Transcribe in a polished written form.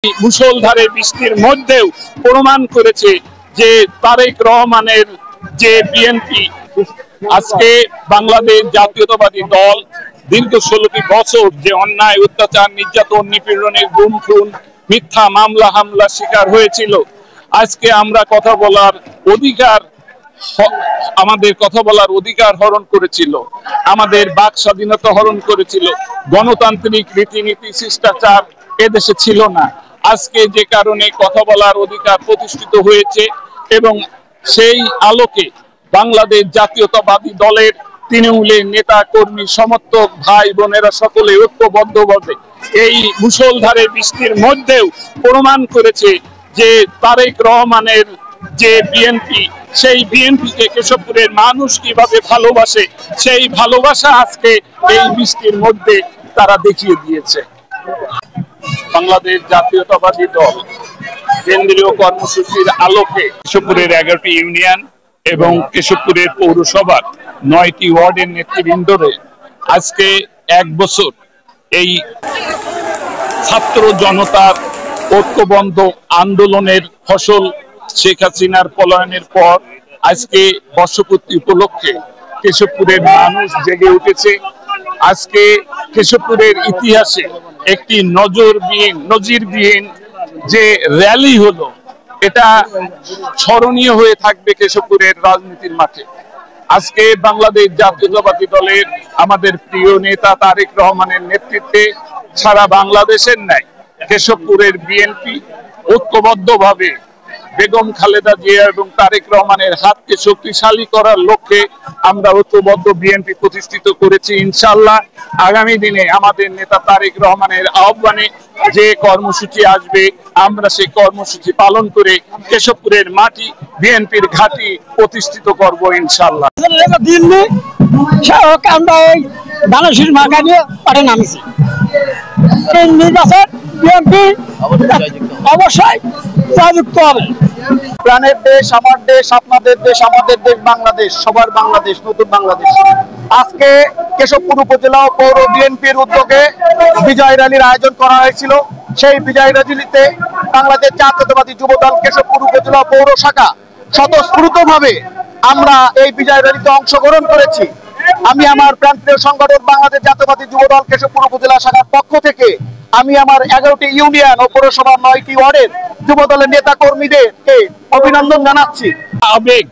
মুষলধারে বৃষ্টির মধ্যেও প্রমাণ করেছে যে তারেক রহমানের যে বিএনপি আজকে বাংলাদেশ জাতীয়তাবাদী দল দীর্ঘ 16টি বছর যে অন্যায় অত্যাচার নির্যাতন নিপীড়নের গুম খুন মিথ্যা মামলা হামলার শিকার হয়েছিল। আজকে আমরা কথা বলার অধিকার আমাদের কথা বলার অধিকার হরণ করেছিল, আমাদের বাক স্বাধীনতা হরণ করেছিল, গণতান্ত্রিক রীতিনীতি শিষ্টাচার এদেশে ছিল না। আজকে যে কারণে কথা বলার অধিকার প্রতিষ্ঠিত হয়েছে এবং সেই আলোকে বাংলাদেশ জাতীয়তাবাদী দলের তৃণমূলের নেতা কর্মী সমর্থক ভাই বোনেরা সকলে ঐক্যবদ্ধভাবে এই মুষলধারে বৃষ্টির মধ্যেও প্রমাণ করেছে যে তারেক রহমানের যে বিএনপি সেই বিএনপিকে কেশবপুরের মানুষ কিভাবে ভালোবাসে সেই ভালোবাসা আজকে এই বৃষ্টির মধ্যে তারা দেখিয়ে দিয়েছে। বাংলাদেশ জাতীয়তাবাদী দল কেন্দ্রীয় কর্মসূচির আলোকে কেশবপুরের 11টি ইউনিয়ন এবং কেশবপুরের পৌরসভার 9টি ওয়ার্ডের নেতৃবৃন্দরে আজকে 1 বছর এই ছাত্র জনতার ঐক্যবদ্ধ আন্দোলনের ফসল শেখ হাসিনার পলায়নের পর আজকে বর্ষপূর্তি উপলক্ষে কেশবপুরের মানুষ জেগে উঠেছে। আজকে কেশবপুরের ইতিহাসে একটি নজিরবিহীন যে র্যালি হলো, এটা স্মরণীয় হয়ে থাকবে কেশবপুরের রাজনীতির মাঠে। আজকে বাংলাদেশ জাতীয়তাবাদী দলের আমাদের প্রিয় নেতা তারেক রহমানের নেতৃত্বে সারা বাংলাদেশের ন্যায় কেশবপুরের বিএনপি ঐক্যবদ্ধভাবে বেগম খালেদা জিয়া এবং তারেক রহমানের হাতকে শক্তিশালী করার লক্ষ্যে আমরা ঐক্যবদ্ধ বিএনপি প্রতিষ্ঠিত করেছি। ইনশাআল্লাহ আগামী দিনে আমাদের নেতা তারেক রহমানের আহ্বানে যে কর্মসূচি আসবে আমরা সেই কর্মসূচি পালন করে কেশবপুরের মাটি বিএনপির ঘাঁটি প্রতিষ্ঠিত করব ইনশাআল্লাহ। দিল্লি আমরা এই ধানশীর মার্কা নিয়ে পাঠে নামিছি। নির্বাচন বিএনপি অবশ্যই জয়যুক্ত হবে। প্রাণের দেশ, আমার দেশ, আপনাদের দেশ, আমাদের দেশ বাংলাদেশ, সবার বাংলাদেশ, নতুন বাংলাদেশ। আজকে কেশবপুর উপজেলা ও পৌর বিএনপির উদ্যোগে বিজয় র্যালির আয়োজন করা হয়েছিল। সেই বিজয় র্যালিতে বাংলাদেশ জাতীয়তাবাদী যুবদল কেশবপুর উপজেলা পৌর শাখা স্বতঃস্ফূর্তভাবে আমরা এই বিজয় র্যালিতে অংশগ্রহণ করেছি। আমি আমার প্রান্তীয় সংগঠন বাংলাদেশ জাতীয়তাবাদী যুবদল কেশবপুর উপজেলা শাখার পক্ষ থেকে আমি আমার 11টি ইউনিয়ন ও পৌরসভার 9টি ওয়ার্ডের যুবদলের নেতা কর্মীদেরকে অভিনন্দন জানাচ্ছি। আবেগ